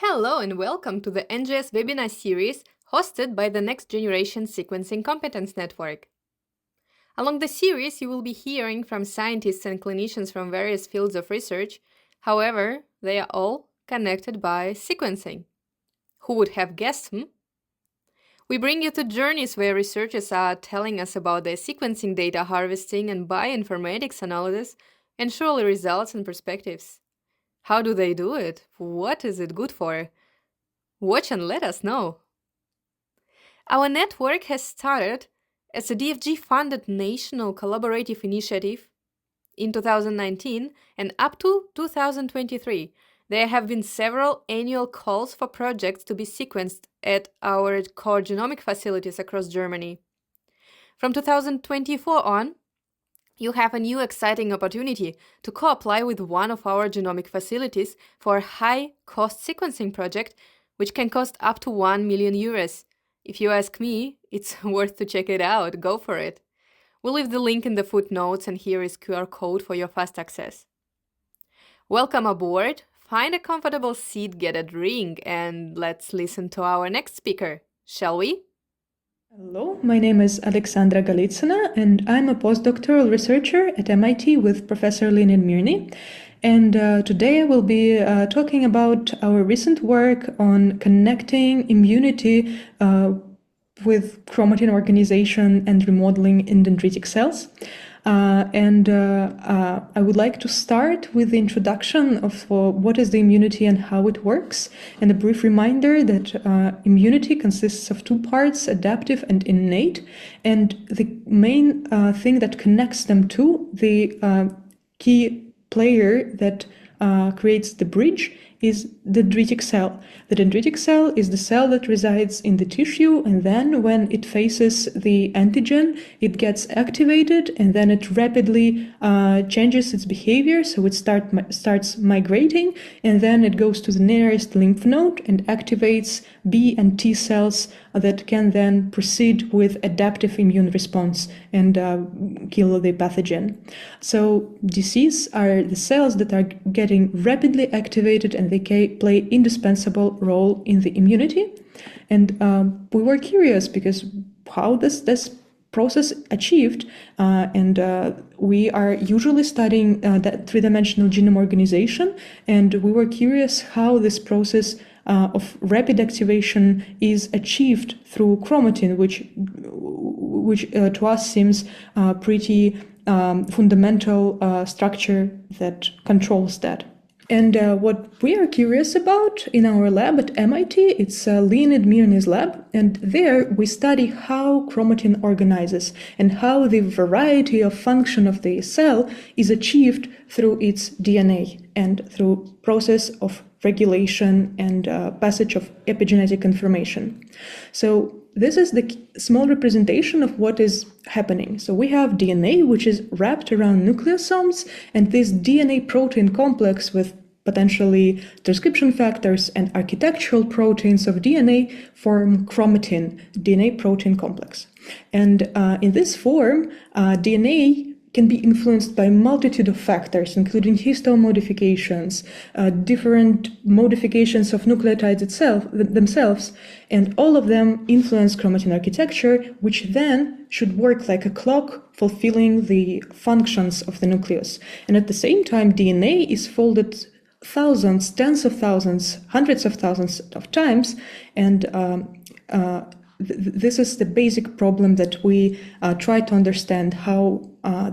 Hello and welcome to the NGS Webinar Series hosted by the Next Generation Sequencing Competence Network. Along the series, you will be hearing from scientists and clinicians from various fields of research. However, they are all connected by sequencing. Who would have guessed? We bring you to journeys where researchers are telling us about their sequencing data harvesting and bioinformatics analysis and surely results and perspectives. How do they do it? What is it good for? Watch and let us know. Our network has started as a DFG-funded national collaborative initiative in 2019, and up to 2023, there have been several annual calls for projects to be sequenced at our core genomic facilities across Germany. From 2024 on, you have a new exciting opportunity to co-apply with one of our genomic facilities for a high-cost sequencing project, which can cost up to 1 million euros. If you ask me, it's worth to check it out. Go for it. We'll leave the link in the footnotes, and here is QR code for your fast access. Welcome aboard. Find a comfortable seat, get a drink, and let's listen to our next speaker, shall we? Hello, my name is Aleksandra Galitsyna, and I'm a postdoctoral researcher at MIT with Professor Leonid Mirny. And today I will be talking about our recent work on connecting immunity with chromatin organization and remodeling in dendritic cells. I would like to start with the introduction of what is the immunity and how it works, and a brief reminder that immunity consists of two parts, adaptive and innate, and the main thing that connects them to the key player that creates the bridge is the dendritic cell. The dendritic cell is the cell that resides in the tissue, and then when it faces the antigen, it gets activated, and then it rapidly changes its behavior, so it starts migrating, and then it goes to the nearest lymph node and activates B and T cells that can then proceed with adaptive immune response and kill the pathogen. So DCs are the cells that are getting rapidly activated, and they play indispensable role in the immunity. And we were curious because how this process achieved, and we are usually studying that three-dimensional genome organization, and we were curious how this process of rapid activation is achieved through chromatin, which to us seems pretty fundamental structure that controls that. And what we are curious about in our lab at MIT, it's Leonid Mirny's lab, and there we study how chromatin organizes and how the variety of function of the cell is achieved through its DNA and through process of regulation and passage of epigenetic information. So this is the small representation of what is happening. So we have DNA, which is wrapped around nucleosomes, and this DNA protein complex with potentially transcription factors and architectural proteins of DNA form chromatin, DNA protein complex. And in this form, DNA can be influenced by a multitude of factors, including histone modifications, different modifications of nucleotides themselves, and all of them influence chromatin architecture, which then should work like a clock, fulfilling the functions of the nucleus. And at the same time, DNA is folded thousands, tens of thousands, hundreds of thousands of times, and this is the basic problem that we try to understand how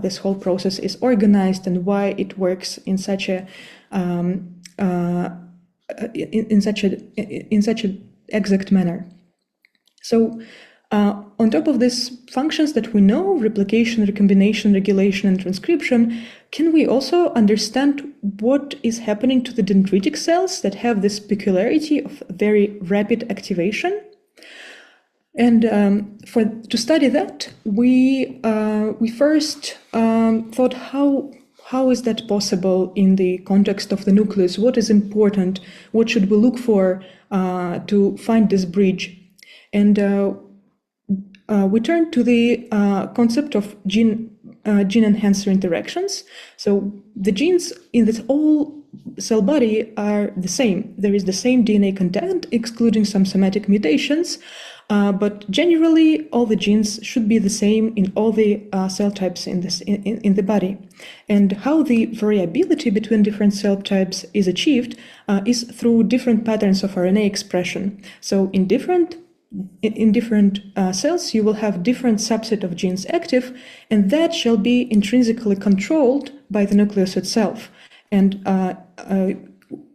this whole process is organized and why it works in such a exact manner. So on top of these functions that we know, replication, recombination, regulation, and transcription, can we also understand what is happening to the dendritic cells that have this peculiarity of very rapid activation? And to study that, we first thought how is that possible in the context of the nucleus? What is important? What should we look for to find this bridge? And we turned to the concept of gene enhancer interactions. So the genes in this all cell body are the same. There is the same DNA content, excluding some somatic mutations, but generally all the genes should be the same in all the cell types in the body. And how the variability between different cell types is achieved is through different patterns of RNA expression. So in different cells, you will have different subset of genes active, and that shall be intrinsically controlled by the nucleus itself. And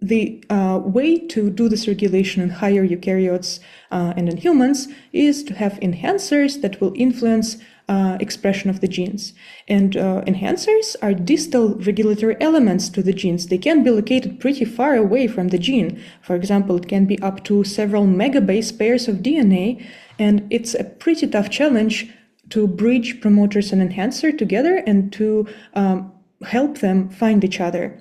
the way to do this regulation in higher eukaryotes and in humans is to have enhancers that will influence expression of the genes. And enhancers are distal regulatory elements to the genes. They can be located pretty far away from the gene. For example, it can be up to several megabase pairs of DNA, and it's a pretty tough challenge to bridge promoters and enhancer together and to help them find each other.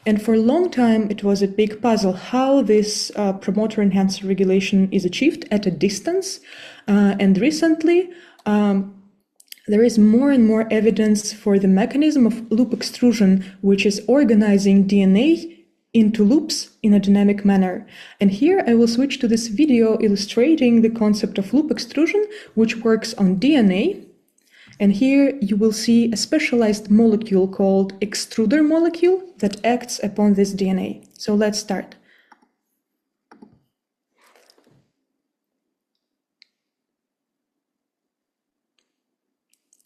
And for a long time, it was a big puzzle how this promoter-enhancer regulation is achieved at a distance. And recently, there is more and more evidence for the mechanism of loop extrusion, which is organizing DNA into loops in a dynamic manner. And here I will switch to this video illustrating the concept of loop extrusion, which works on DNA. And here you will see a specialized molecule called extruder molecule that acts upon this DNA. So let's start.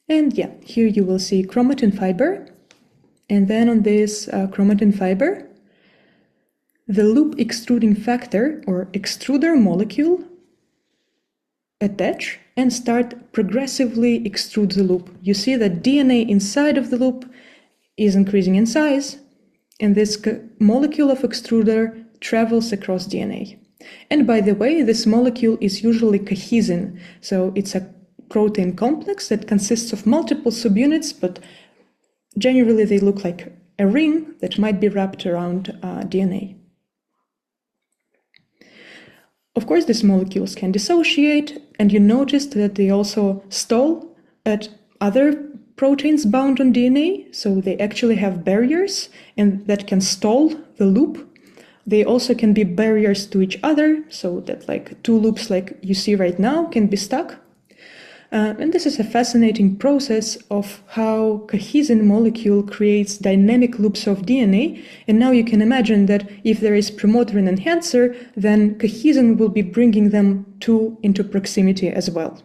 And yeah, here you will see chromatin fiber. And then on this chromatin fiber, the loop extruding factor or extruder molecule attach and start progressively extrude the loop. You see that DNA inside of the loop is increasing in size, and this molecule of extruder travels across DNA. And by the way, this molecule is usually cohesin, so it's a protein complex that consists of multiple subunits, but generally they look like a ring that might be wrapped around DNA. Of course, these molecules can dissociate, and you noticed that they also stall at other proteins bound on DNA, so they actually have barriers and that can stall the loop. They also can be barriers to each other, so that like two loops like you see right now can be stuck. And this is a fascinating process of how cohesin molecule creates dynamic loops of DNA. And now you can imagine that if there is promoter and enhancer, then cohesin will be bringing them two into proximity as well.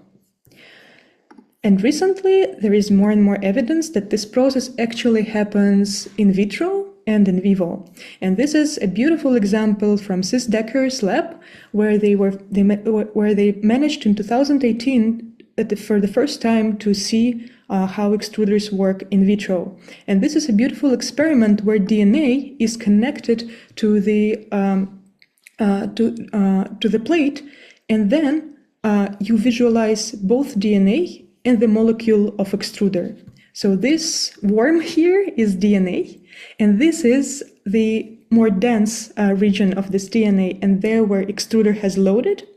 And recently, there is more and more evidence that this process actually happens in vitro and in vivo. And this is a beautiful example from Sis Decker's lab, where they managed in 2018 for the first time to see how extruders work in vitro. And this is a beautiful experiment where DNA is connected to the plate, and then you visualize both DNA and the molecule of extruder. So this worm here is DNA, and this is the more dense region of this DNA, and there where extruder has loaded.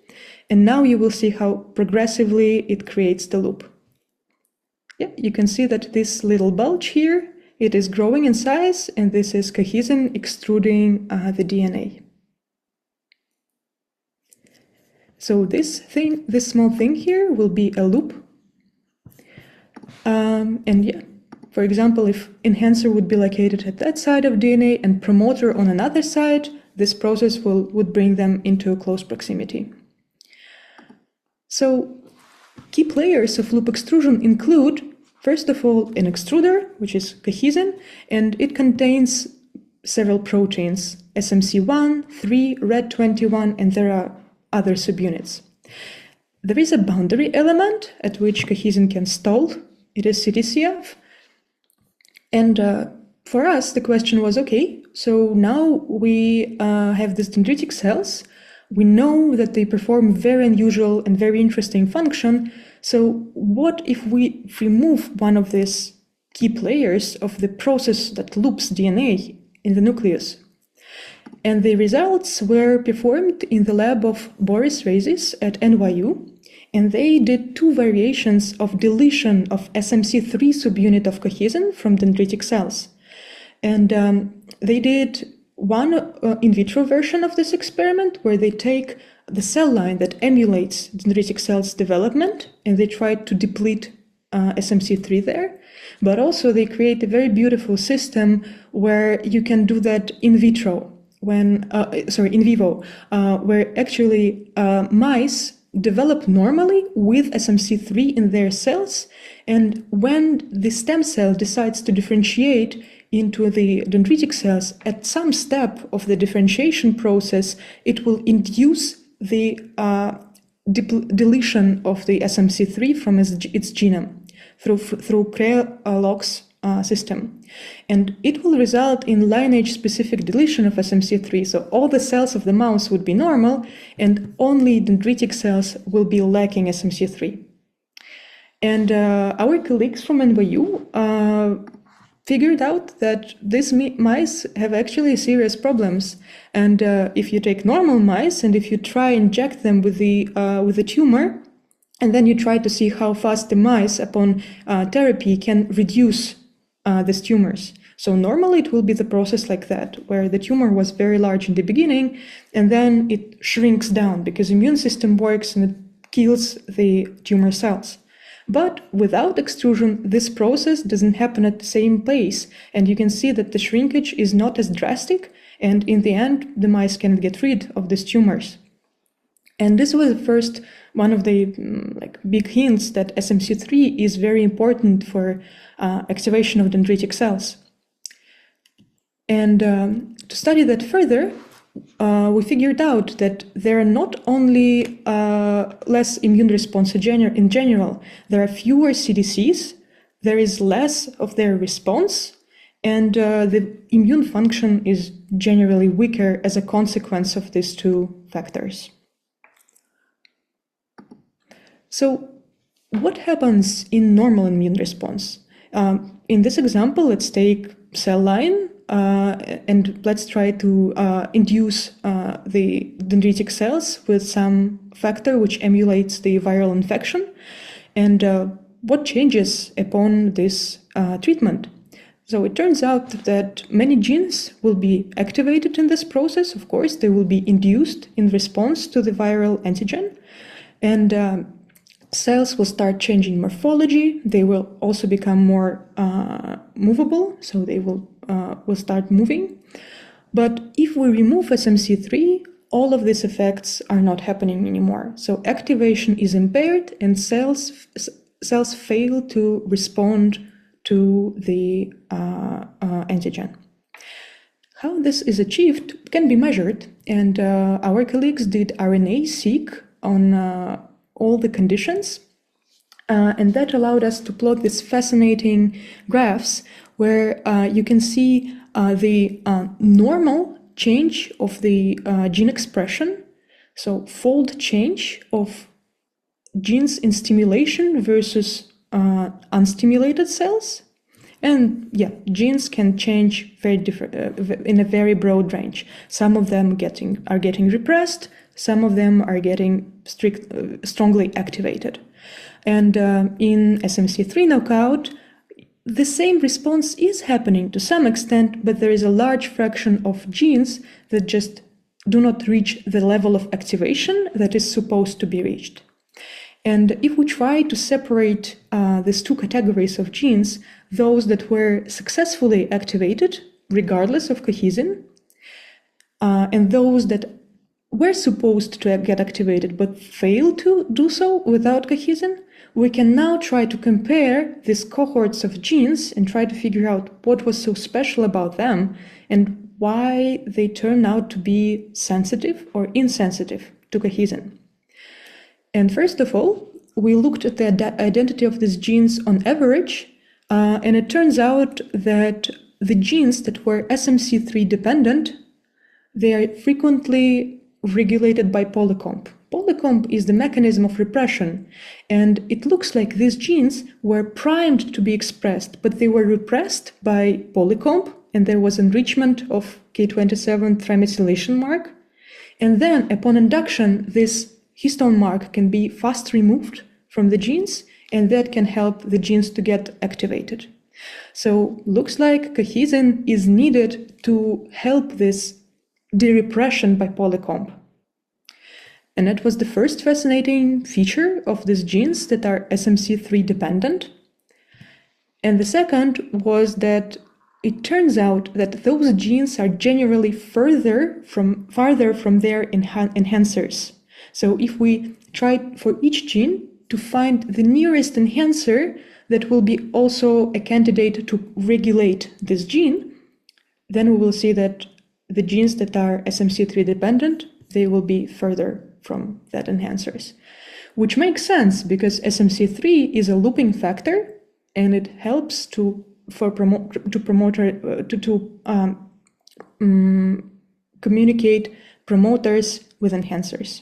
And now you will see how progressively it creates the loop. Yeah, you can see that this little bulge here, it is growing in size, and this is cohesin extruding the DNA. So this small thing here will be a loop. And yeah, for example, if enhancer would be located at that side of DNA and promoter on another side, this process would bring them into close proximity. So key players of loop extrusion include, first of all, an extruder, which is cohesin, and it contains several proteins, SMC1, 3, RED21, and there are other subunits. There is a boundary element at which cohesin can stall. It is CTCF. And for us, the question was, okay, so now we have these dendritic cells. We know that they perform very unusual and very interesting function. So what if we remove one of these key players of the process that loops DNA in the nucleus? And the results were performed in the lab of Boris Razis at NYU. And they did two variations of deletion of SMC3 subunit of cohesin from dendritic cells. And they did one in vitro version of this experiment where they take the cell line that emulates dendritic cells development and they try to deplete SMC3 there. But also they create a very beautiful system where you can do that in vitro, in vivo, where actually mice develop normally with SMC3 in their cells. And when the stem cell decides to differentiate into the dendritic cells, at some step of the differentiation process, it will induce the deletion of the SMC3 from its genome through Crea-Lox system. And it will result in lineage-specific deletion of SMC3. So all the cells of the mouse would be normal, and only dendritic cells will be lacking SMC3. And our colleagues from NYU figured out that these mice have actually serious problems. And if you take normal mice and if you try inject them with the tumor, and then you try to see how fast the mice upon therapy can reduce these tumors. So normally it will be the process like that, where the tumor was very large in the beginning, and then it shrinks down because immune system works and it kills the tumor cells. But without extrusion, this process doesn't happen at the same pace, and you can see that the shrinkage is not as drastic, and in the end, the mice can get rid of these tumors. And this was the first one of the big hints that SMC3 is very important for activation of dendritic cells. And to study that further, we figured out that there are not only less immune response in general, there are fewer CDCs, there is less of their response, and the immune function is generally weaker as a consequence of these two factors. So what happens in normal immune response? In this example, let's take cell line and let's try to induce the dendritic cells with some factor which emulates the viral infection. And what changes upon this treatment? So it turns out that many genes will be activated in this process. Of course, they will be induced in response to the viral antigen. And cells will start changing morphology. They will also become more movable, so they will start moving. But if we remove SMC3, all of these effects are not happening anymore. So activation is impaired, and cells fail to respond to the antigen. How this is achieved can be measured, and our colleagues did RNA-seq on all the conditions, and that allowed us to plot these fascinating graphs where you can see the normal change of the gene expression, so fold change of genes in stimulation versus unstimulated cells. And yeah, genes can change very different in a very broad range. Some of them are getting repressed, some of them are getting strongly activated. And in SMC3 knockout, the same response is happening to some extent, but there is a large fraction of genes that just do not reach the level of activation that is supposed to be reached. And if we try to separate these two categories of genes, those that were successfully activated, regardless of cohesin, and those that were supposed to get activated but failed to do so without cohesin, we can now try to compare these cohorts of genes and try to figure out what was so special about them and why they turn out to be sensitive or insensitive to cohesin. And first of all, we looked at the identity of these genes on average, and it turns out that the genes that were SMC3 dependent, they are frequently regulated by polycomb. Polycomb is the mechanism of repression, and it looks like these genes were primed to be expressed, but they were repressed by polycomb, and there was enrichment of K27 trimethylation mark. And then upon induction, this histone mark can be fast removed from the genes, and that can help the genes to get activated. So looks like cohesin is needed to help this de-repression by polycomb. And that was the first fascinating feature of these genes that are SMC3 dependent. And the second was that it turns out that those genes are generally farther from their enhancers. So if we try for each gene to find the nearest enhancer that will be also a candidate to regulate this gene, then we will see that the genes that are SMC3 dependent, they will be further from that enhancers, which makes sense because SMC3 is a looping factor and it helps to communicate promoters with enhancers.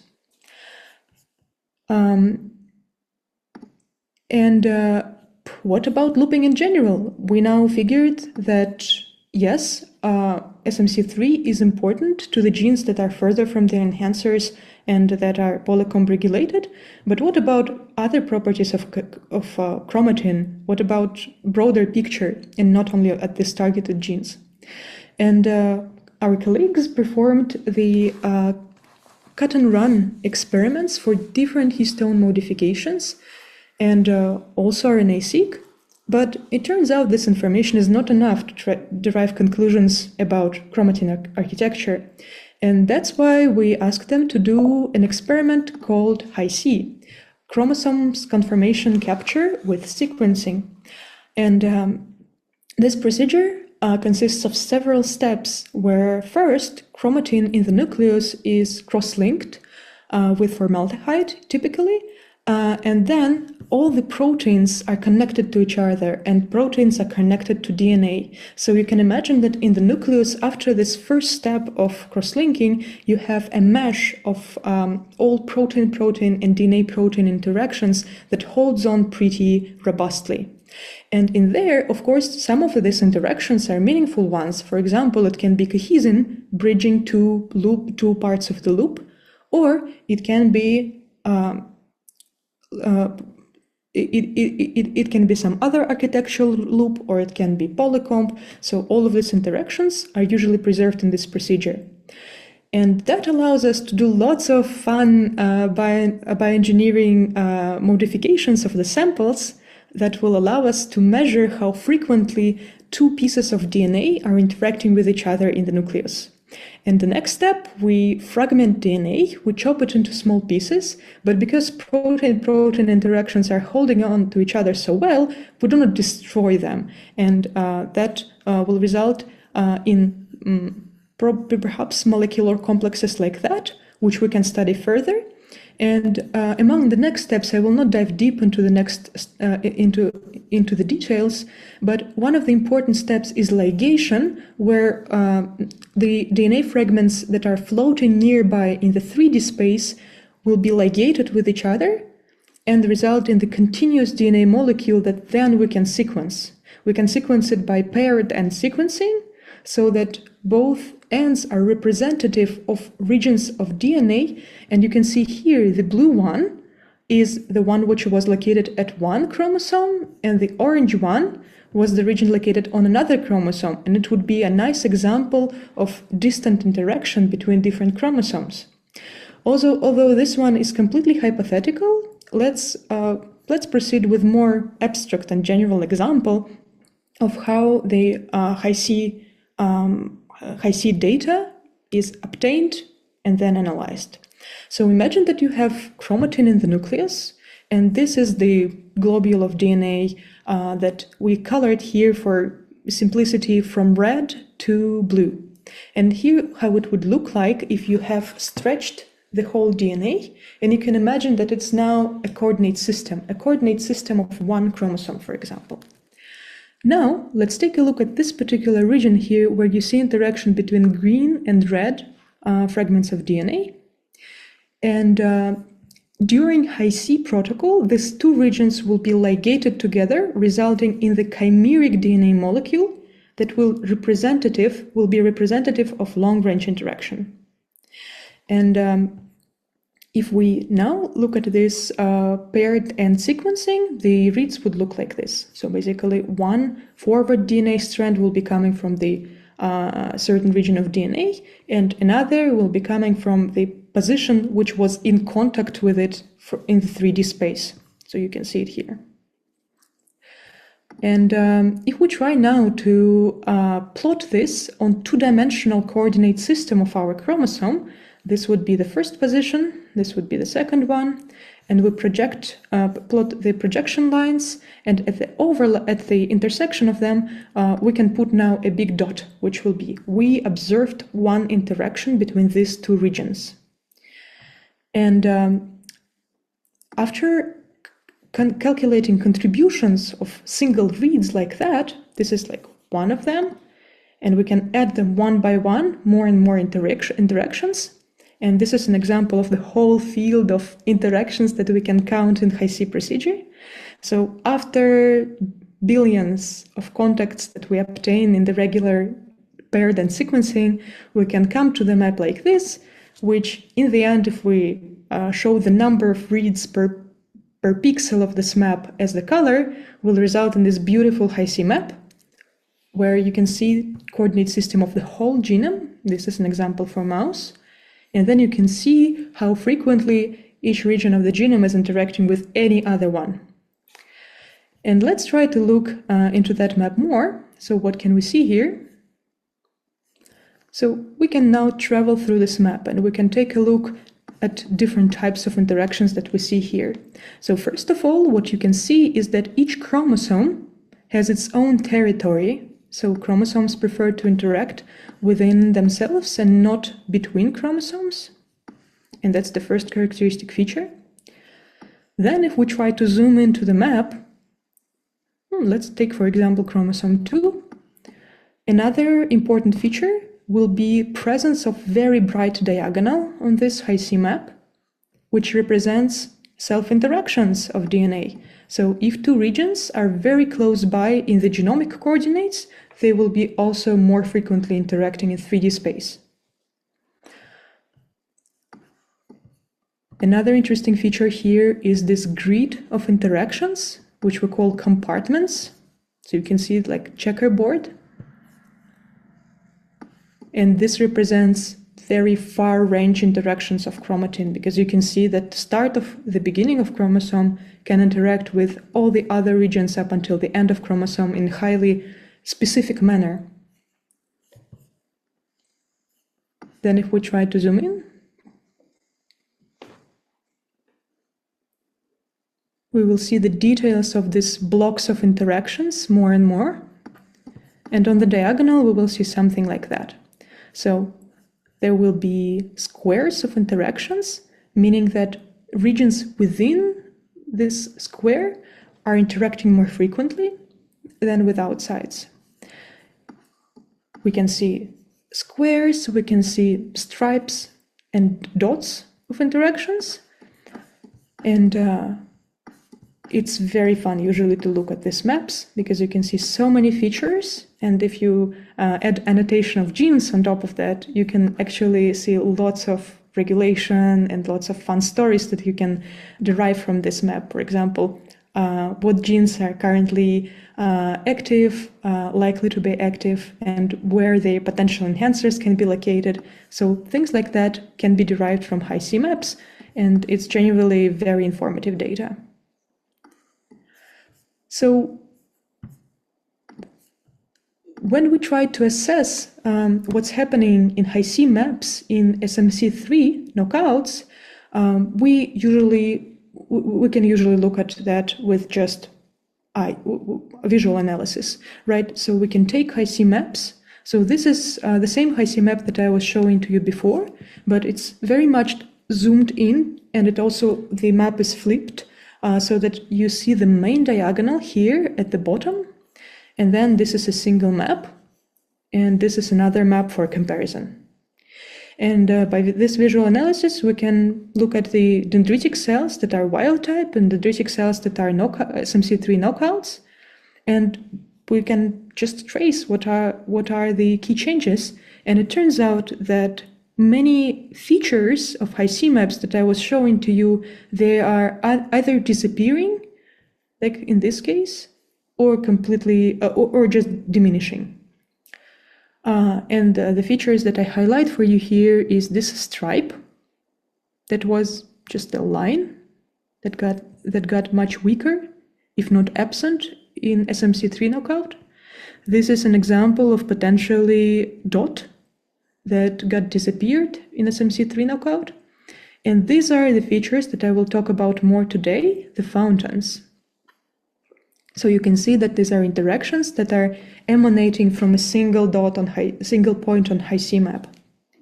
What about looping in general? We now figured that yes, SMC3 is important to the genes that are further from their enhancers and that are polycomb regulated. But what about other properties of chromatin? What about broader picture and not only at these targeted genes? And our colleagues performed the CUT&RUN experiments for different histone modifications and also RNA-seq. But it turns out this information is not enough to derive conclusions about chromatin architecture. And that's why we asked them to do an experiment called Hi-C, chromosomes conformation capture with sequencing. And this procedure consists of several steps where first chromatin in the nucleus is cross-linked with formaldehyde typically, and then all the proteins are connected to each other and proteins are connected to DNA. So you can imagine that in the nucleus, after this first step of cross-linking, you have a mesh of all protein-protein and DNA-protein interactions that holds on pretty robustly. And in there, of course, some of these interactions are meaningful ones. For example, it can be cohesin bridging two parts of the loop, or it can be it can be some other architectural loop, or it can be polycomb. So all of these interactions are usually preserved in this procedure. And that allows us to do lots of fun bioengineering modifications of the samples that will allow us to measure how frequently two pieces of DNA are interacting with each other in the nucleus. And the next step, we fragment DNA, we chop it into small pieces, but because protein-protein interactions are holding on to each other so well, we do not destroy them. And that will result in perhaps molecular complexes like that, which we can study further. And among the next steps, I will not dive deep into the into the details, but one of the important steps is ligation, where the DNA fragments that are floating nearby in the 3D space will be ligated with each other and result in the continuous DNA molecule that then we can sequence. We can sequence it by paired end sequencing so that both ends are representative of regions of DNA. And you can see here the blue one is the one which was located at one chromosome, and the orange one was the region located on another chromosome. And it would be a nice example of distant interaction between different chromosomes. Also, although this one is completely hypothetical, let's proceed with more abstract and general example of how the Hi-C data is obtained and then analyzed. So imagine that you have chromatin in the nucleus, and this is the globule of DNA that we colored here for simplicity from red to blue. And here how it would look like if you have stretched the whole DNA, and you can imagine that it's now a coordinate system of one chromosome, for example. Now, let's take a look at this particular region here where you see interaction between green and red fragments of DNA. And during Hi-C protocol, these two regions will be ligated together, resulting in the chimeric DNA molecule that will be representative of long-range interaction. And If we now look at this paired end sequencing, the reads would look like this. So basically, one forward DNA strand will be coming from the certain region of DNA, and another will be coming from the position which was in contact with it in the 3D space. So you can see it here. And if we try now to plot this on two-dimensional coordinate system of our chromosome, this would be the first position, this would be the second one, and we plot the projection lines, and at the intersection of them, we can put now a big dot, which will be, we observed one interaction between these two regions. And after calculating contributions of single reads like that, this is like one of them, and we can add them one by one, more and more interactions. And this is an example of the whole field of interactions that we can count in Hi-C procedure. So after billions of contacts that we obtain in the regular paired end sequencing, we can come to the map like this, which in the end, if we show the number of reads per pixel of this map as the color, will result in this beautiful Hi-C map, where you can see coordinate system of the whole genome. This is an example for mouse. And then you can see how frequently each region of the genome is interacting with any other one. And let's try to look into that map more. So what can we see here? So we can now travel through this map, and we can take a look at different types of interactions that we see here. So first of all, what you can see is that each chromosome has its own territory. So chromosomes prefer to interact within themselves and not between chromosomes. And that's the first characteristic feature. Then if we try to zoom into the map, let's take, for example, chromosome 2. Another important feature will be presence of very bright diagonal on this Hi-C map, which represents self-interactions of DNA. So if two regions are very close by in the genomic coordinates, they will be also more frequently interacting in 3D space. Another interesting feature here is this grid of interactions, which we call compartments. So you can see it like checkerboard. And this represents very far range interactions of chromatin, because you can see that the beginning of chromosome can interact with all the other regions up until the end of chromosome in a highly specific manner. Then if we try to zoom in, we will see the details of these blocks of interactions more and more. And on the diagonal, we will see something like that. So there will be squares of interactions, meaning that regions within this square are interacting more frequently than with outsides. We can see squares, we can see stripes and dots of interactions. And it's very fun usually to look at these maps, because you can see so many features. And if you add annotation of genes on top of that, you can actually see lots of regulation and lots of fun stories that you can derive from this map. For example, what genes are currently active, likely to be active, and where their potential enhancers can be located. So things like that can be derived from Hi-C maps, and it's genuinely very informative data. So when we try to assess what's happening in Hi-C maps in SMC3 knockouts, we can usually look at that with just visual analysis, right? So we can take Hi-C maps. So this is the same Hi-C map that I was showing to you before, but it's very much zoomed in, and the map is flipped so that you see the main diagonal here at the bottom. And then this is a single map, and this is another map for comparison. And by this visual analysis, we can look at the dendritic cells that are wild type and dendritic cells that are SMC3 knockouts. And we can just trace what are the key changes. And it turns out that many features of Hi-C maps that I was showing to you, they are either disappearing, like in this case, or completely, or just diminishing. And the features that I highlight for you here is this stripe that was just a line that got much weaker, if not absent, in SMC3 knockout. This is an example of potentially dot that got disappeared in SMC3 knockout. And these are the features that I will talk about more today, the fountains. So you can see that these are interactions that are emanating from a single dot on single point on Hi-C map.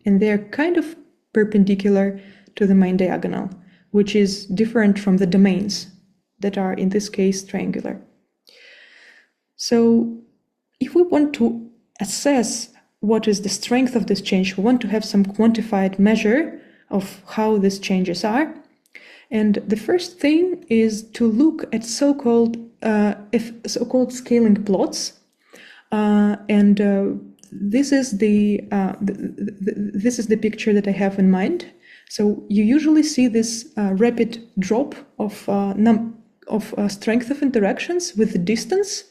And they're kind of perpendicular to the main diagonal, which is different from the domains that are, in this case, triangular. So if we want to assess what is the strength of this change, we want to have some quantified measure of how these changes are. And the first thing is to look at so-called scaling plots. This is the picture that I have in mind. So you usually see this rapid drop of strength of interactions with the distance,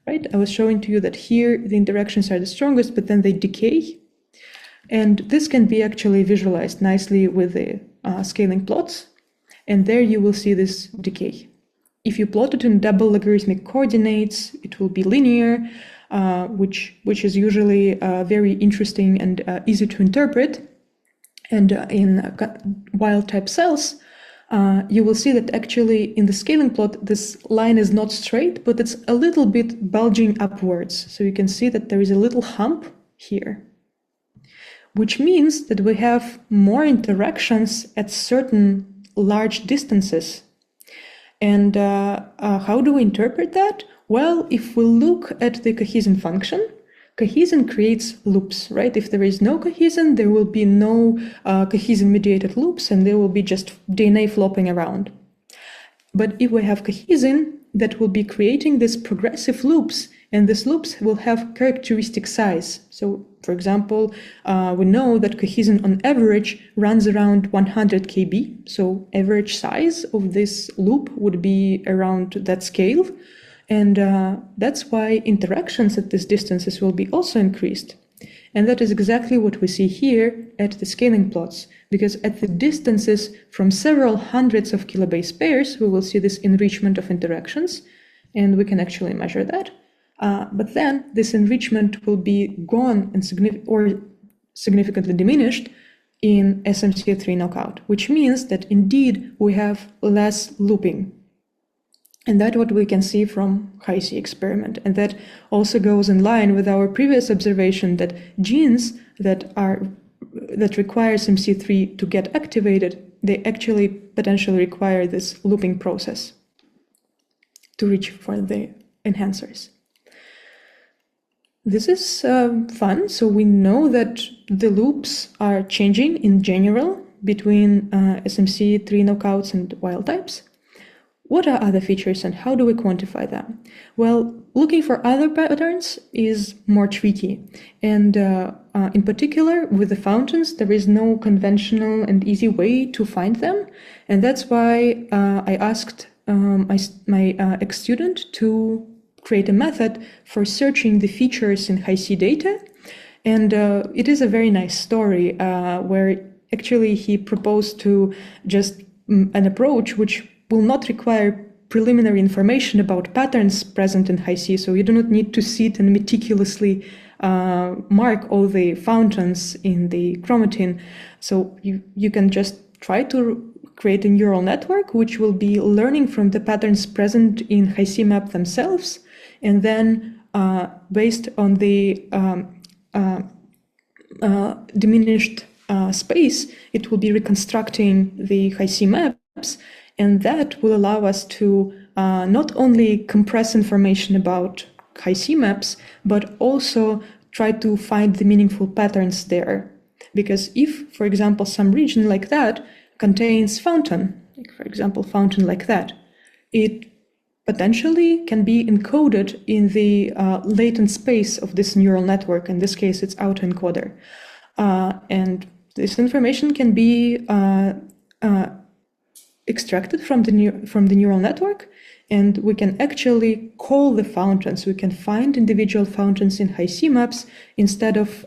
right? I was showing to you that here the interactions are the strongest, but then they decay. And this can be actually visualized nicely with the scaling plots. And there you will see this decay. If you plot it in double logarithmic coordinates, it will be linear, which is usually very interesting and easy to interpret. And in wild-type cells, you will see that actually in the scaling plot, this line is not straight, but it's a little bit bulging upwards. So you can see that there is a little hump here, which means that we have more interactions at certain large distances. And how do we interpret that? Well, if we look at the cohesin function, cohesin creates loops, right? If there is no cohesin, there will be no cohesin-mediated loops, and there will be just DNA flopping around. But if we have cohesin, that will be creating these progressive loops, and these loops will have characteristic size. So, for example, we know that cohesin on average runs around 100 kb, so average size of this loop would be around that scale. And that's why interactions at these distances will be also increased. And that is exactly what we see here at the scaling plots, because at the distances from several hundreds of kilobase pairs, we will see this enrichment of interactions, and we can actually measure that. But then this enrichment will be gone and significantly diminished in SMC3 knockout, which means that indeed we have less looping. And that's what we can see from Hi-C experiment. And that also goes in line with our previous observation that genes that require SMC3 to get activated, they actually potentially require this looping process to reach for the enhancers. This is fun. So we know that the loops are changing in general between SMC3 knockouts and wild types. What are other features and how do we quantify them? Well, looking for other patterns is more tricky. And in particular, with the fountains, there is no conventional and easy way to find them. And that's why I asked my ex-student to create a method for searching the features in Hi-C data. And it is a very nice story where actually he proposed to just an approach which will not require preliminary information about patterns present in Hi-C, so you do not need to sit and meticulously mark all the fountains in the chromatin. So you can just try to create a neural network which will be learning from the patterns present in Hi-C map themselves, and then based on the diminished space, it will be reconstructing the Hi-C maps. And that will allow us to not only compress information about Hi-C maps, but also try to find the meaningful patterns there. Because if, for example, some region like that contains fountain, like for example, fountain like that, it potentially can be encoded in the latent space of this neural network. In this case, it's autoencoder. And This information can be extracted from the neural network, and we can actually call the fountains. We can find individual fountains in Hi-C maps instead of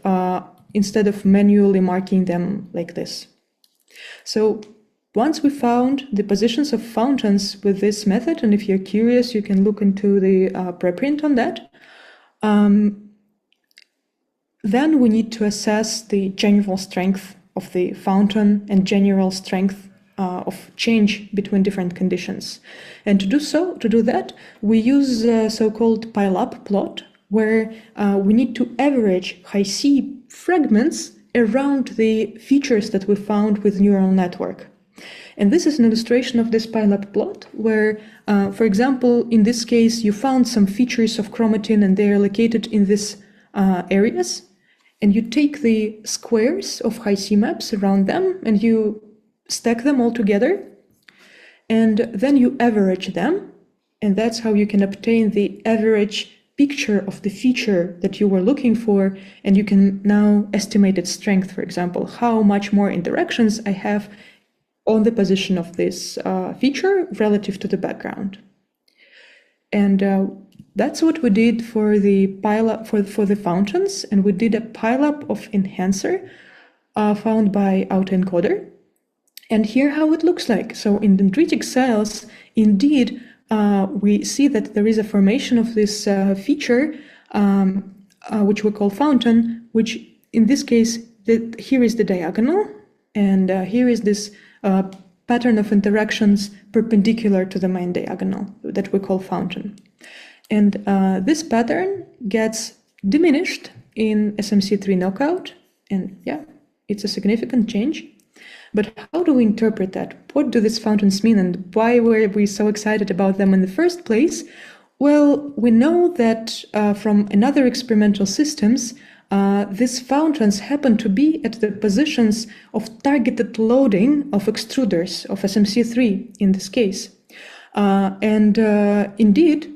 manually marking them like this. So once we found the positions of fountains with this method, and if you're curious, you can look into the preprint on that, then we need to assess the general strength of the fountain and general strength of change between different conditions. And to do that, we use a so-called pile-up plot, where we need to average Hi-C fragments around the features that we found with neural network. And this is an illustration of this pile-up plot, where, for example, in this case, you found some features of chromatin and they are located in these areas. And you take the squares of Hi-C maps around them and you stack them all together. And then you average them. And that's how you can obtain the average picture of the feature that you were looking for. And you can now estimate its strength, for example, how much more interactions I have on the position of this feature relative to the background. And that's what we did for the pile-up for the fountains, and we did a pile-up of enhancer found by autoencoder. And here how it looks like. So in dendritic cells, indeed, we see that there is a formation of this feature, which we call fountain, which in this case, here is the diagonal, and here is this pattern of interactions perpendicular to the main diagonal that we call fountain. And this pattern gets diminished in SMC3 knockout, and yeah, it's a significant change. But how do we interpret that? What do these fountains mean, and why were we so excited about them in the first place? Well, we know that from another experimental systems, these fountains happen to be at the positions of targeted loading of extruders, of SMC3 in this case. Indeed,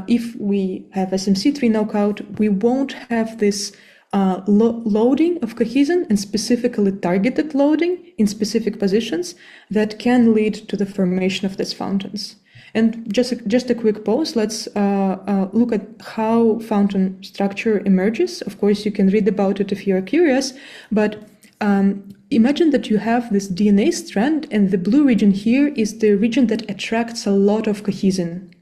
if we have SMC3 knockout, we won't have this loading of cohesin and specifically targeted loading in specific positions that can lead to the formation of these fountains. And just a quick pause, let's look at how fountain structure emerges. Of course, you can read about it if you are curious, but imagine that you have this DNA strand, and the blue region here is the region that attracts a lot of cohesin.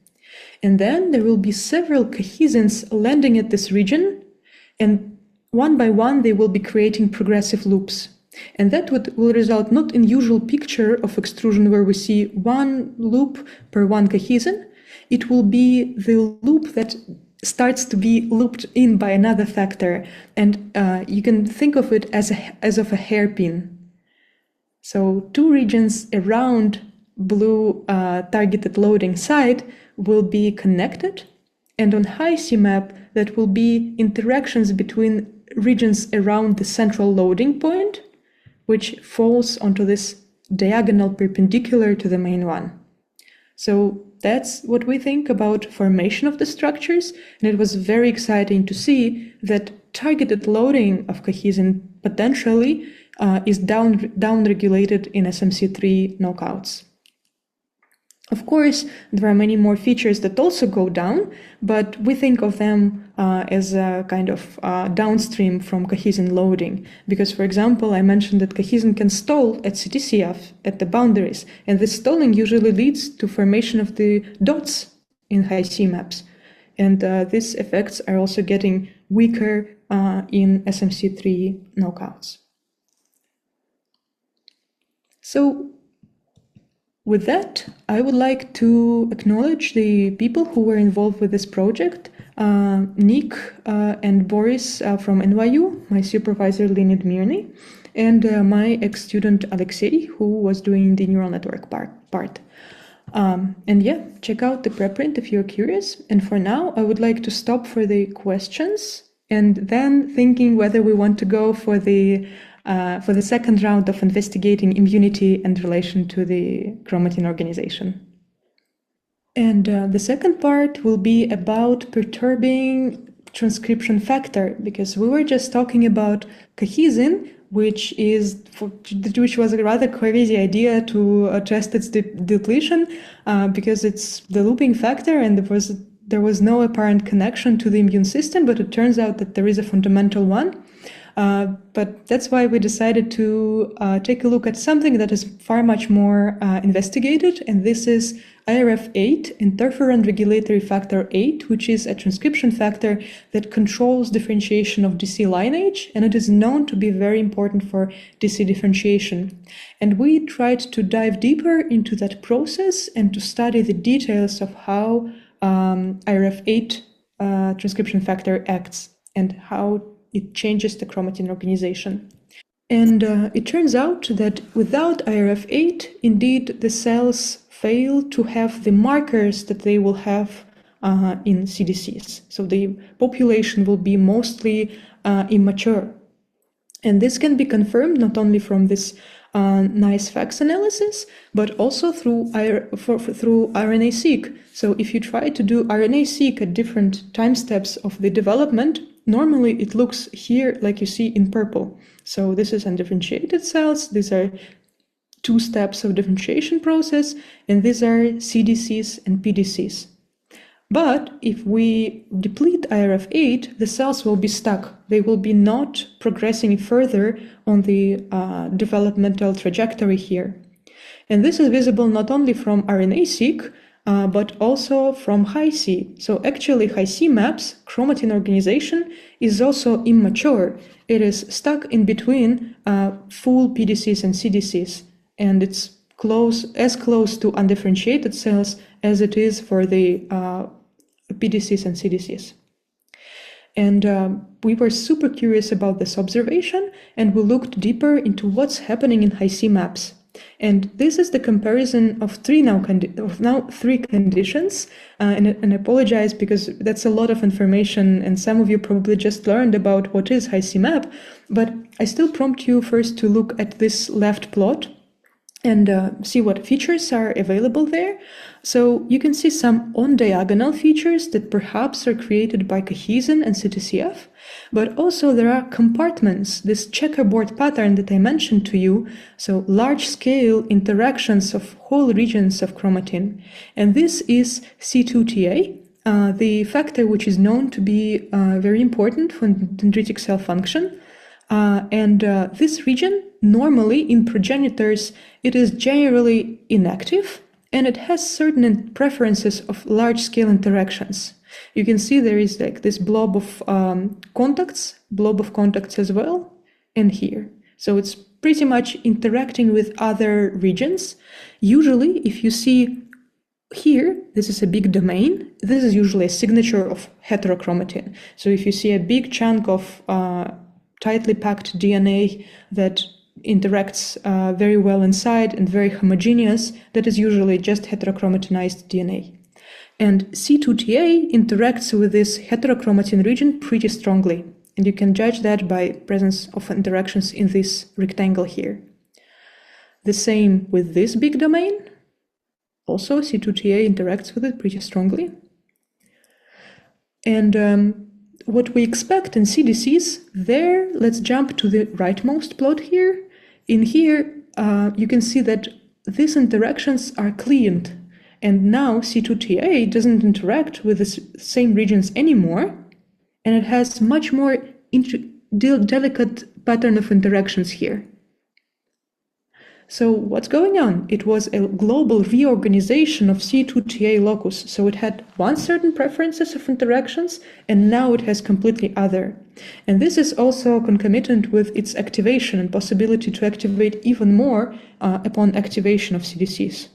And then there will be several cohesins landing at this region, and one by one, they will be creating progressive loops. And that will result not in usual picture of extrusion where we see one loop per one cohesin. It will be the loop that starts to be looped in by another factor. And you can think of it as of a hairpin. So two regions around blue targeted loading site will be connected. And on Hi-C map, that will be interactions between regions around the central loading point, which falls onto this diagonal perpendicular to the main one. So that's what we think about formation of the structures, and it was very exciting to see that targeted loading of cohesin potentially is down-regulated in SMC3 knockouts. Of course, there are many more features that also go down, but we think of them as a kind of downstream from cohesin loading. Because, for example, I mentioned that cohesin can stall at CTCF, at the boundaries, and this stalling usually leads to formation of the dots in Hi-C maps. And these effects are also getting weaker in SMC3 knockouts. So, with that, I would like to acknowledge the people who were involved with this project, Nick and Boris from NYU, my supervisor Leonid Mirny, and my ex-student Alexei, who was doing the neural network part. And yeah, check out the preprint if you're curious. And for now, I would like to stop for the questions, and then thinking whether we want to go for the second round of investigating immunity and relation to the chromatin organization. And the second part will be about perturbing transcription factor, because we were just talking about cohesin, which was a rather crazy idea to test its depletion because it's the looping factor, and there was no apparent connection to the immune system, but it turns out that there is a fundamental one. But that's why we decided to take a look at something that is far much more investigated, and this is IRF8, interferon regulatory factor 8, which is a transcription factor that controls differentiation of DC lineage, and it is known to be very important for DC differentiation. And we tried to dive deeper into that process and to study the details of how IRF8 transcription factor acts and how it changes the chromatin organization. And it turns out that without IRF8, indeed, the cells fail to have the markers that they will have in CDCs. So the population will be mostly immature. And this can be confirmed not only from this nice facts analysis, but also through RNA-seq. So if you try to do RNA-seq at different time steps of the development, normally it looks here like you see in purple. So this is undifferentiated cells. These are 2 steps of differentiation process, and these are CDCs and PDCs. But if we deplete IRF8, the cells will be stuck. They will be not progressing further on the developmental trajectory here. And this is visible not only from RNA-seq, but also from Hi-C. So actually Hi-C maps chromatin organization is also immature. It is stuck in between full PDCs and CDCs, and it's as close to undifferentiated cells as it is for the PDCs and CDCs. And we were super curious about this observation, and we looked deeper into what's happening in Hi-C maps. And this is the comparison of three conditions. And I apologize because that's a lot of information, and some of you probably just learned about what is Hi-C map. But I still prompt you first to look at this left plot and see what features are available there. So you can see some on-diagonal features that perhaps are created by cohesin and CTCF, but also there are compartments, this checkerboard pattern that I mentioned to you, so large-scale interactions of whole regions of chromatin. And this is C2TA, the factor which is known to be very important for dendritic cell function. This region, normally in progenitors, it is generally inactive, and it has certain preferences of large-scale interactions. You can see there is like this blob of contacts as well, and here. So it's pretty much interacting with other regions. Usually, if you see here, this is a big domain. This is usually a signature of heterochromatin. So if you see a big chunk of tightly packed DNA that interacts very well inside and very homogeneous, that is usually just heterochromatinized DNA. And C2TA interacts with this heterochromatin region pretty strongly, and you can judge that by presence of interactions in this rectangle here. The same with this big domain. Also, C2TA interacts with it pretty strongly. And what we expect in CDCs, there, let's jump to the rightmost plot here. In here, you can see that these interactions are cleaned. And now C2TA doesn't interact with the same regions anymore, and it has much more delicate pattern of interactions here. So what's going on? It was a global reorganization of C2TA locus. So it had one certain preferences of interactions, and now it has completely other. And this is also concomitant with its activation and possibility to activate even more upon activation of CDCs.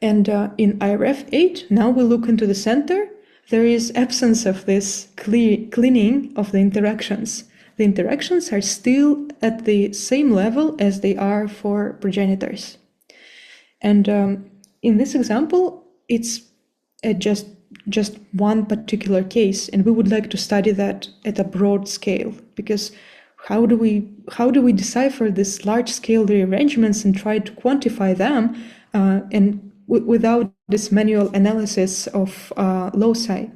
And in IRF8, now we look into the center, there is absence of this cleaning of the interactions. The interactions are still at the same level as they are for progenitors. And in this example, it's just one particular case, and we would like to study that at a broad scale, because how do we decipher these large-scale rearrangements and try to quantify them and without this manual analysis of loci?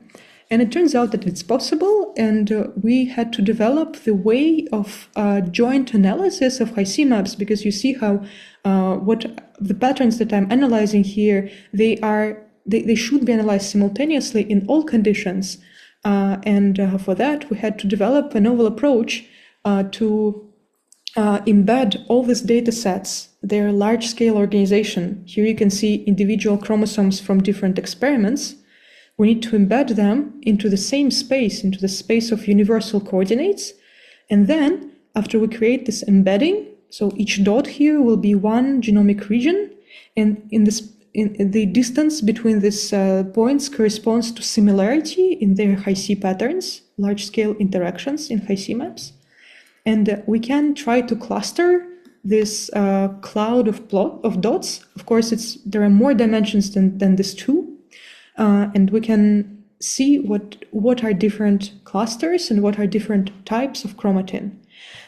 And it turns out that it's possible, and we had to develop the way of joint analysis of Hi-C maps, because you see how what the patterns that I'm analyzing here, they should be analyzed simultaneously in all conditions. And for that, we had to develop a novel approach to embed all these data sets, their large-scale organization. Here you can see individual chromosomes from different experiments. We need to embed them into the same space, into the space of universal coordinates. And then, after we create this embedding, so each dot here will be one genomic region, and in the distance between these points corresponds to similarity in their Hi-C patterns, large-scale interactions in Hi-C maps. And we can try to cluster this cloud of dots. Of course, there are more dimensions than these two. And we can see what are different clusters and what are different types of chromatin.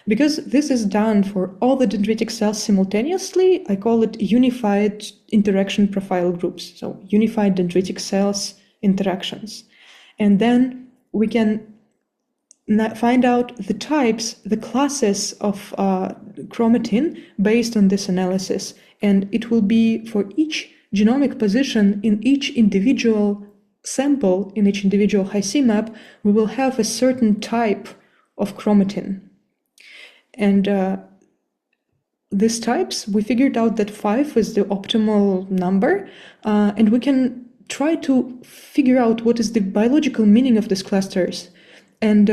Because this is done for all the dendritic cells simultaneously, I call it unified interaction profile groups, so unified dendritic cells interactions. And then we can find out the types, the classes of chromatin based on this analysis. And it will be for each genomic position in each individual sample, in each individual Hi-C map, we will have a certain type of chromatin. And these types, we figured out that 5 is the optimal number, and we can try to figure out what is the biological meaning of these clusters. And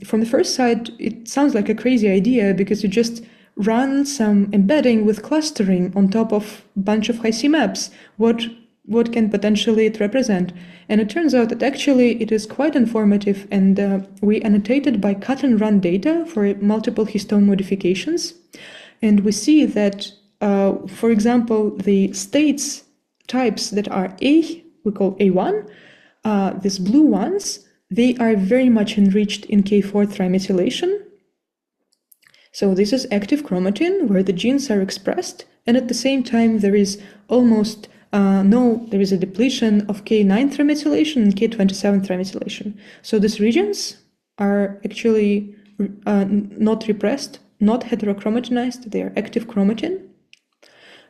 from the first sight, it sounds like a crazy idea, because you just run some embedding with clustering on top of a bunch of Hi-C maps. What can potentially it represent? And it turns out that actually it is quite informative, and we annotated by CUT&RUN data for multiple histone modifications. And we see that, for example, the states types that are A, we call A1, these blue ones, they are very much enriched in K4 trimethylation. So this is active chromatin where the genes are expressed, and at the same time there is almost there is a depletion of K9 trimethylation and K27 trimethylation. So these regions are actually not repressed, not heterochromatinized, they are active chromatin.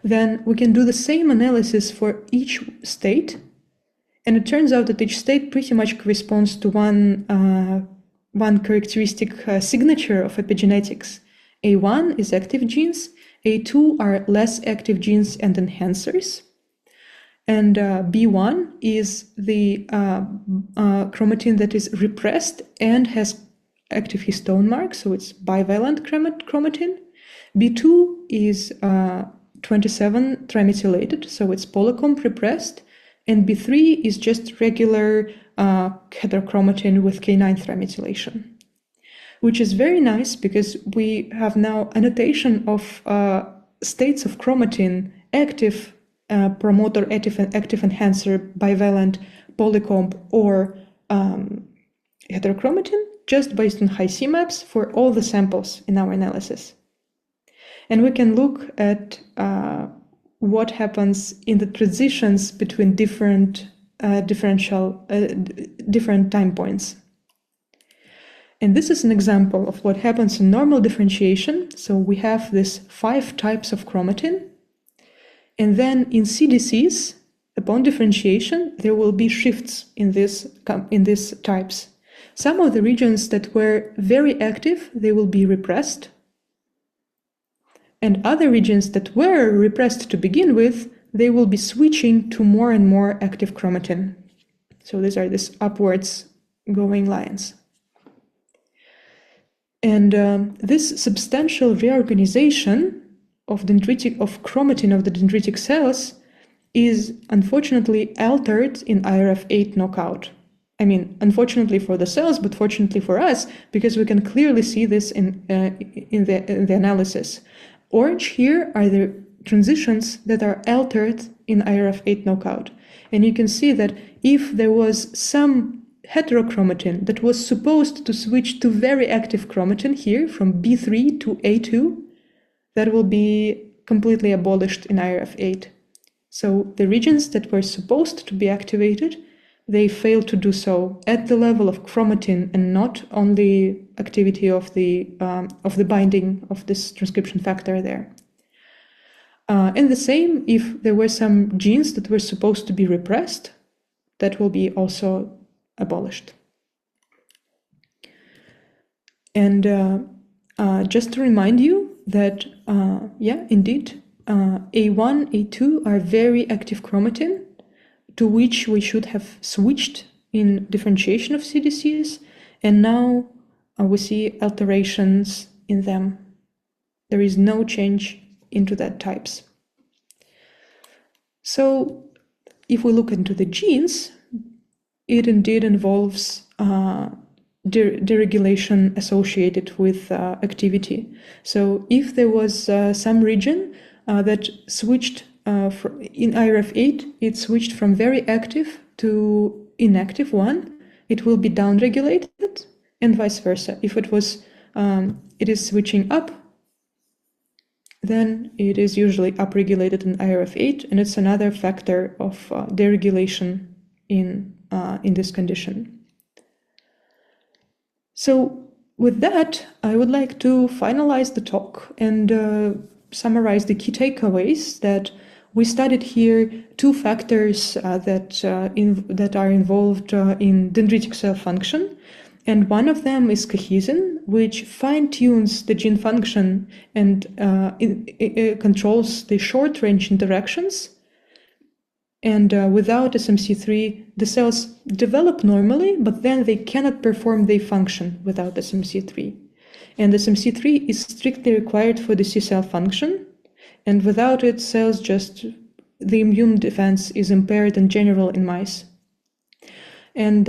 Then we can do the same analysis for each state, and it turns out that each state pretty much corresponds to one characteristic signature of epigenetics. A1 is active genes, A2 are less active genes and enhancers, and B1 is the chromatin that is repressed and has active histone marks, so it's bivalent chromatin. B2 is 27 trimethylated, so it's polycomb repressed, and B3 is just regular heterochromatin with K9 trimethylation, which is very nice because we have now annotation of states of chromatin, active promoter, active enhancer, bivalent, polycomb, or heterochromatin, just based on Hi-C maps for all the samples in our analysis. And we can look at what happens in the transitions between different time points. And this is an example of what happens in normal differentiation. So we have these 5 types of chromatin. And then in CDCs, upon differentiation, there will be shifts in these types. Some of the regions that were very active, they will be repressed. And other regions that were repressed to begin with, they will be switching to more and more active chromatin. So these are these upwards going lines. And this substantial reorganization of chromatin of the dendritic cells is unfortunately altered in IRF8 knockout. I mean, unfortunately for the cells, but fortunately for us, because we can clearly see this in the analysis. Orange here are the transitions that are altered in IRF8 knockout. And you can see that if there was some heterochromatin that was supposed to switch to very active chromatin here from B3 to A2, that will be completely abolished in IRF8. So the regions that were supposed to be activated they fail to do so at the level of chromatin and not on the activity of the binding of this transcription factor there. And the same if there were some genes that were supposed to be repressed, that will be also abolished. And just to remind you that, yeah, indeed, A1, A2 are very active chromatin, to which we should have switched in differentiation of CDCs, and now we see alterations in them. There is no change into that types. So if we look into the genes, it indeed involves deregulation associated with activity. So if there was some region that switched in IRF8, it switched from very active to inactive one, it will be downregulated, and vice versa. If it was, it is switching up, then it is usually upregulated in IRF8, and it's another factor of deregulation in this condition. So with that, I would like to finalize the talk and summarize the key takeaways that we studied here. Two factors that are involved in dendritic cell function, and one of them is cohesin, which fine-tunes the gene function and it controls the short-range interactions. And without SMC3, the cells develop normally, but then they cannot perform their function without SMC3. And SMC3 is strictly required for the C cell function, and without it, cells the immune defense is impaired in general in mice. And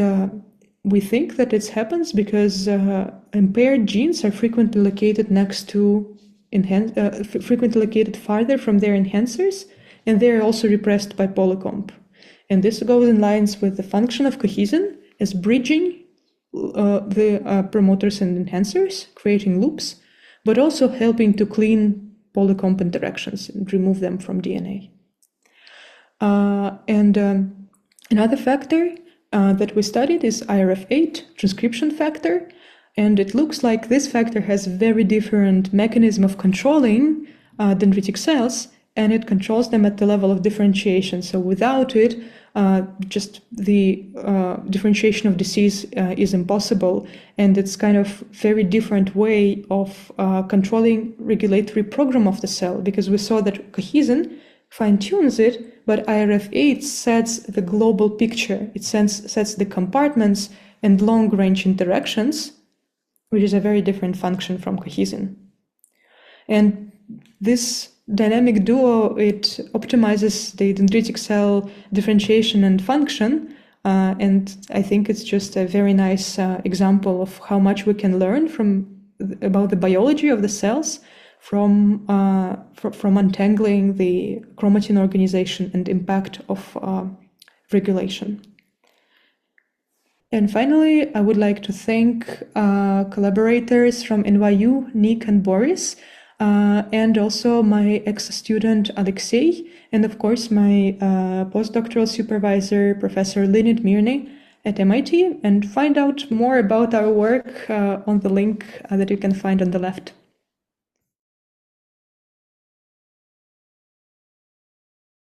we think that it happens because impaired genes are frequently located next to frequently located farther from their enhancers, and they are also repressed by polycomb. And this goes in lines with the function of cohesin as bridging the promoters and enhancers, creating loops, but also helping to clean polycomb interactions and remove them from DNA. Another factor that we studied is IRF8, transcription factor, and it looks like this factor has a very different mechanism of controlling dendritic cells, and it controls them at the level of differentiation. So without it, just the differentiation of disease is impossible, and it's kind of very different way of controlling regulatory program of the cell, because we saw that cohesin fine-tunes it, but IRF8 sets the global picture. It sets the compartments and long-range interactions, which is a very different function from cohesin. And this dynamic duo, it optimizes the dendritic cell differentiation and function, and I think it's just a very nice example of how much we can learn about the biology of the cells from untangling the chromatin organization and impact of regulation. And finally, I would like to thank collaborators from NYU, Nick and Boris, and also my ex-student Alexei, and of course my postdoctoral supervisor, Professor Leonid Mirny at MIT, and find out more about our work on the link that you can find on the left.